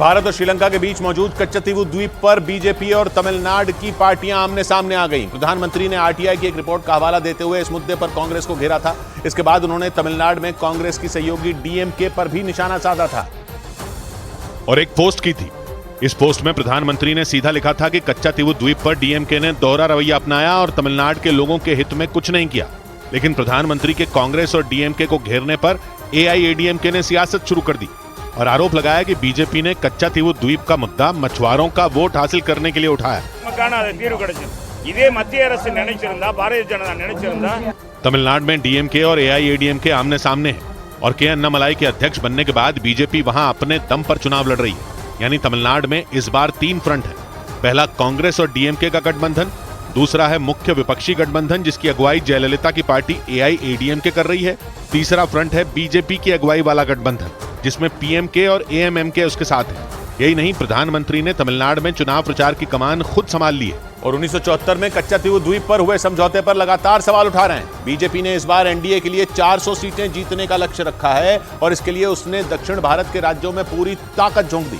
भारत और श्रीलंका के बीच मौजूद कच्चातीवू द्वीप पर बीजेपी और तमिलनाडु की पार्टियां आमने सामने आ गईं। प्रधानमंत्री ने आरटीआई की एक रिपोर्ट का हवाला देते हुए इस मुद्दे पर कांग्रेस को घेरा था। इसके बाद उन्होंने तमिलनाडु में कांग्रेस की सहयोगी डीएमके पर भी निशाना साधा था और एक पोस्ट की थी। इस पोस्ट में प्रधानमंत्री ने सीधा लिखा था कि कच्चातीवू द्वीप पर डीएमके ने दोहरा रवैया अपनाया और तमिलनाडु के लोगों के हित में कुछ नहीं किया। लेकिन प्रधानमंत्री के कांग्रेस और डीएमके को घेरने पर एआईएडीएमके ने सियासत शुरू कर दी और आरोप लगाया कि बीजेपी ने कच्चातीवू द्वीप का मुद्दा मछुआरों का वोट हासिल करने के लिए उठाया। तमिलनाडु में डीएमके और एआईएडीएमके आमने सामने हैं और के अन्नामलाई के अध्यक्ष बनने के बाद बीजेपी वहां अपने दम पर चुनाव लड़ रही है। यानी तमिलनाडु में इस बार 3 फ्रंट है। पहला कांग्रेस और डीएमके का गठबंधन, दूसरा है मुख्य विपक्षी गठबंधन जिसकी अगुवाई जयललिता की पार्टी एआईएडीएमके कर रही है, तीसरा फ्रंट है बीजेपी की अगुवाई वाला गठबंधन जिसमें पीएमके और एएमएमके उसके साथ है। यही नहीं, प्रधानमंत्री ने तमिलनाडु में चुनाव प्रचार की कमान खुद संभाल ली है और 1974 में कच्चातीवू द्वीप पर हुए समझौते पर लगातार सवाल उठा रहे हैं। बीजेपी ने इस बार एनडीए के लिए 400 सीटें जीतने का लक्ष्य रखा है और इसके लिए उसने दक्षिण भारत के राज्यों में पूरी ताकत झोंक दी।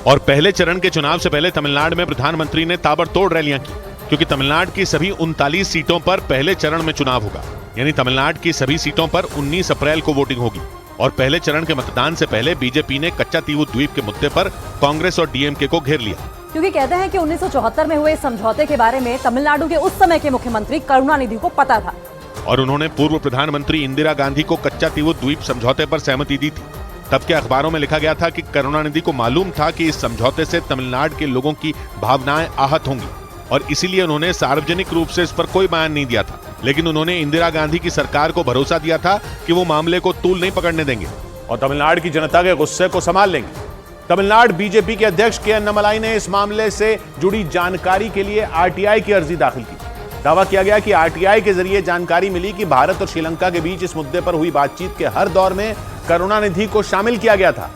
और पहले चरण के चुनाव से पहले तमिलनाडु में प्रधानमंत्री ने ताबड़तोड़ रैलियां की क्योंकि तमिलनाडु की सभी 39 सीटों पर पहले चरण में चुनाव होगा। यानी तमिलनाडु की सभी सीटों पर 19 अप्रैल को वोटिंग होगी और पहले चरण के मतदान से पहले बीजेपी ने कच्चातीवू द्वीप के मुद्दे पर कांग्रेस और डीएमके को घेर लिया क्योंकि कहते हैं कि 1974 में हुए समझौते के बारे में तमिलनाडु के उस समय के मुख्यमंत्री करुणानिधि को पता था और उन्होंने पूर्व प्रधानमंत्री इंदिरा गांधी को कच्चातीवू द्वीप समझौते पर सहमति दी थी। तब के अखबारों में लिखा गया था कि करुणानिधि को मालूम था कि इस समझौते से तमिलनाडु के लोगों की भावनाएं आहत होंगी और इसीलिए उन्होंने सार्वजनिक रूप से इस पर कोई बयान नहीं दिया था। लेकिन उन्होंने इंदिरा गांधी की सरकार को भरोसा दिया था कि वो मामले को तूल नहीं पकड़ने देंगे और तमिलनाडु की जनता के गुस्से को संभाल लेंगे। तमिलनाडु बीजेपी के अध्यक्ष के अन्नामलाई ने इस मामले से जुड़ी जानकारी के लिए आरटीआई की अर्जी दाखिल की। दावा किया गया कि आरटीआई के जरिए जानकारी मिली कि भारत और श्रीलंका के बीच इस मुद्दे पर हुई बातचीत के हर दौर में करुणानिधि को शामिल किया गया था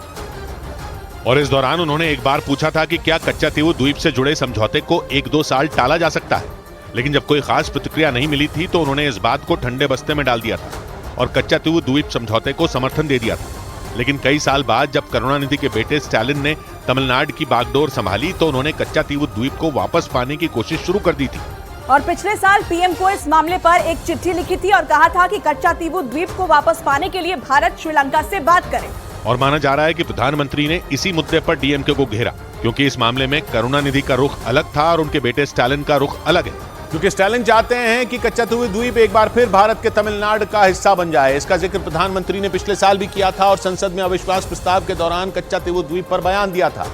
और इस दौरान उन्होंने एक बार पूछा था कि क्या कच्चातीवू द्वीप से जुड़े समझौते को 1-2 साल टाला जा सकता है। लेकिन जब कोई खास प्रतिक्रिया नहीं मिली थी तो उन्होंने इस बात को ठंडे बस्ते में डाल दिया था और कच्चातीवू द्वीप समझौते को समर्थन दे दिया था। लेकिन कई साल बाद जब करुणानिधि के बेटे स्टालिन ने तमिलनाडु की बागडोर संभाली तो उन्होंने कच्चातीवू द्वीप को वापस पाने की कोशिश शुरू कर दी थी और पिछले साल पीएम को इस मामले पर एक चिट्ठी लिखी थी और कहा था कि कच्चातीवू द्वीप को वापस पाने के लिए भारत श्रीलंका से बात करे। और माना जा रहा है कि प्रधानमंत्री ने इसी मुद्दे पर डीएमके को घेरा क्योंकि इस मामले में करुणानिधि का रुख अलग था और उनके बेटे स्टालिन का रुख अलग है। क्योंकि स्टालिन चाहते हैं कि कच्चातीवू द्वीप एक बार फिर भारत के तमिलनाडु का हिस्सा बन जाए। इसका जिक्र प्रधानमंत्री ने पिछले साल भी किया था और संसद में अविश्वास प्रस्ताव के दौरान कच्चातीवू द्वीप पर बयान दिया था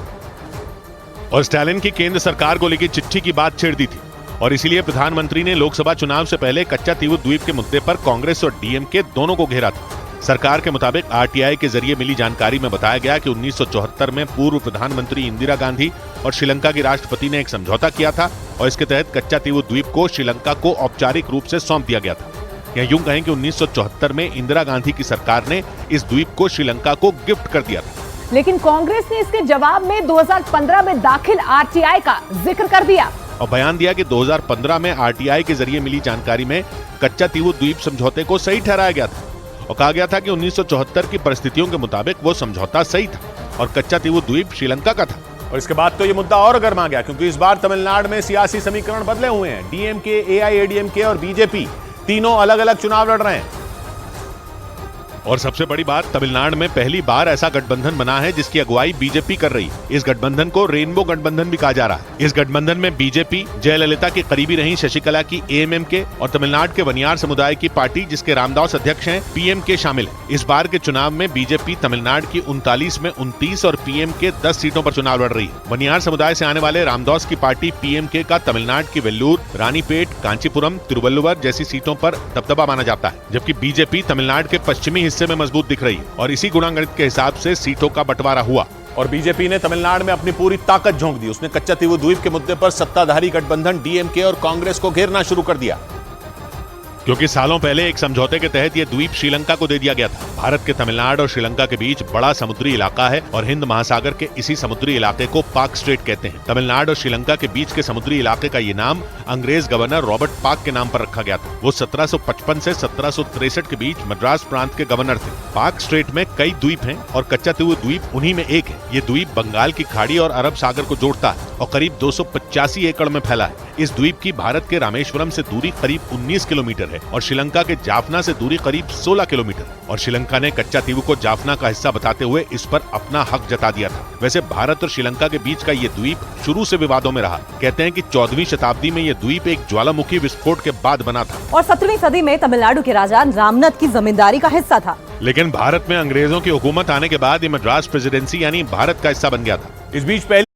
और स्टालिन की केंद्र सरकार को लेकर चिट्ठी की बात छेड़ दी थी और इसीलिए प्रधानमंत्री ने लोकसभा चुनाव से पहले कच्चातीवू द्वीप के मुद्दे पर कांग्रेस और डीएमके दोनों को घेरा था। सरकार के मुताबिक आरटीआई के जरिए मिली जानकारी में बताया गया कि 1974 में पूर्व प्रधानमंत्री इंदिरा गांधी और श्रीलंका के राष्ट्रपति ने एक समझौता किया था और इसके तहत कच्चातीवू द्वीप को श्रीलंका को औपचारिक रूप से सौंप दिया गया था। या यूं कहें कि 1974 में इंदिरा गांधी की सरकार ने इस द्वीप को श्रीलंका को गिफ्ट कर दिया था। लेकिन कांग्रेस ने इसके जवाब में 2015 में दाखिल आरटीआई का जिक्र कर दिया और बयान दिया कि 2015 में आरटीआई के जरिए मिली जानकारी में कच्चातीवू द्वीप समझौते को सही ठहराया गया था और कहा गया था कि 1974 की परिस्थितियों के मुताबिक वो समझौता सही था और कच्चातीवू द्वीप श्रीलंका का था। और इसके बाद तो ये मुद्दा और गर्मा गया क्योंकि इस बार तमिलनाडु में सियासी समीकरण बदले हुए हैं। डीएमके, एआईएडीएमके और बीजेपी तीनों अलग अलग चुनाव लड़ रहे हैं और सबसे बड़ी बात, तमिलनाडु में पहली बार ऐसा गठबंधन बना है जिसकी अगुवाई बीजेपी कर रही है। इस गठबंधन को रेनबो गठबंधन भी कहा जा रहा है। इस गठबंधन में बीजेपी, जयललिता के करीबी रही शशिकला की एएमएमके और तमिलनाडु के वनियार समुदाय की पार्टी जिसके रामदास अध्यक्ष हैं पीएमके शामिल है। इस बार के चुनाव में बीजेपी तमिलनाडु की 39 में 29 और पीएमके 10 सीटों पर चुनाव लड़ रही है। वनियार समुदाय से आने वाले रामदास की पार्टी पीएमके का तमिलनाडु की वेल्लूर, रानीपेट, कांचीपुरम, तिरुवल्लुवर जैसी सीटों पर दबदबा माना जाता है, जबकि बीजेपी तमिलनाडु के पश्चिमी हिस्से में मजबूत दिख रही है और इसी गुणागणित के हिसाब से सीटों का बंटवारा हुआ और बीजेपी ने तमिलनाडु में अपनी पूरी ताकत झोंक दी। उसने कच्चातीवू द्वीप के मुद्दे पर सत्ताधारी गठबंधन डीएमके और कांग्रेस को घेरना शुरू कर दिया। क्योंकि सालों पहले एक समझौते के तहत ये द्वीप श्रीलंका को दे दिया गया था। भारत के तमिलनाडु और श्रीलंका के बीच बड़ा समुद्री इलाका है और हिंद महासागर के इसी समुद्री इलाके को पाक स्ट्रेट कहते हैं। तमिलनाडु और श्रीलंका के बीच के समुद्री इलाके का ये नाम अंग्रेज गवर्नर रॉबर्ट पाक के नाम पर रखा गया था। वो 1755 से 1763 के बीच मद्रास प्रांत के गवर्नर थे। पाक स्ट्रेट में कई द्वीप हैं और कच्चातीवू द्वीप उन्हीं में एक है। ये द्वीप बंगाल की खाड़ी और अरब सागर को जोड़ता है और करीब 285 एकड़ में फैला है। इस द्वीप की भारत के रामेश्वरम से दूरी करीब 19 किलोमीटर है और श्रीलंका के जाफना से दूरी करीब 16 किलोमीटर। और श्रीलंका ने कच्चातीवू को जाफना का हिस्सा बताते हुए इस पर अपना हक जता दिया था। वैसे भारत और श्रीलंका के बीच का ये द्वीप शुरू से विवादों में रहा। कहते हैं कि 14वीं शताब्दी में ये द्वीप एक ज्वालामुखी विस्फोट के बाद बना था और 17वीं सदी में तमिलनाडु के राजा रामनाथ की जमींदारी का हिस्सा था। लेकिन भारत में अंग्रेजों की हुकूमत आने के बाद ये मद्रास प्रेसिडेंसी यानी भारत का हिस्सा बन गया था। इस बीच पहले